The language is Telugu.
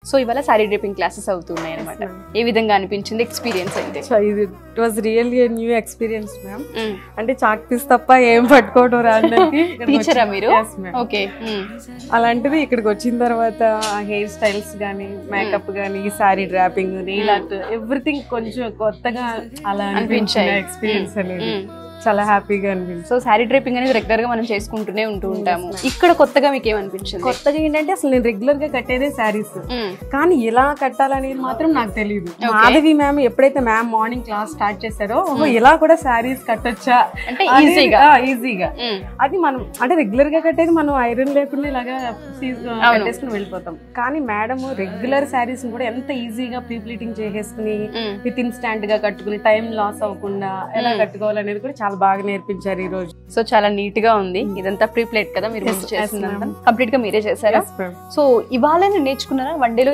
సో ఇవాళ సారీ డ్రేపింగ్ క్లాసెస్ అవుతున్నాయి అనమాట. ఏ విధంగా అనిపించింది ఎక్స్పీరియన్స్ అయితే? It was really new experience ma'am. అంటే చాక్ పీస్ తప్ప ఏం పట్టుకోవడం రాదు. టీచరా మీరు? ఓకే. అలాంటిది ఇక్కడికి వచ్చిన తర్వాత హెయిర్ స్టైల్స్ గానీ, మేకప్ గానీ, sorry dropping, nail art, everything కొంచెం కొత్తగా అలా అనిపించాయి. ఎక్స్పీరియన్స్ అనేది చాలా హ్యాపీగా అనిపించింది. సో సారీ డ్రేపింగ్ అనేది రెగ్యులర్ గా మనం చేసుకుంటూనే ఉంటాము. ఇక్కడ కొత్తగా మీకు ఏమనిపించింది? కొత్తగా ఏంటంటే అసలు నేను రెగ్యులర్ గా కట్టేదే శారీస్, కానీ ఎలా కట్టాలనేది మాత్రం నాకు తెలియదు. మాధవి మ్యామ్ ఎప్పుడైతే మ్యామ్ మార్నింగ్ క్లాస్ స్టార్ట్ చేశారో, ఇలా కూడా శారీస్ కట్టొచ్చా అంటే ఈజీగా అది మనం అంటే రెగ్యులర్ గా కట్టేది మనం ఐరన్ లేకుండా ఇలాగా కట్టేసుకుని వెళ్ళిపోతాం. కానీ మేడం రెగ్యులర్ శారీస్ కూడా ఎంత ఈజీగా ప్రీ ప్లీటింగ్ చేసేసుకుని విత్ ఇన్స్టాంట్ గా కట్టుకుని టైం లాస్ అవ్వకుండా ఎలా కట్టుకోవాలనేది కూడా చాలా బాగా నేర్పించారు ఈ రోజు. సో చాలా నీట్ గా ఉంది. ఇదంతా ప్రీ ప్లేట్ కదా మీరు చేసిందంతా కంప్లీట్ గా మీరే చేశారా? సో ఇవాళ నేర్చుకున్నారా వన్ డేలో?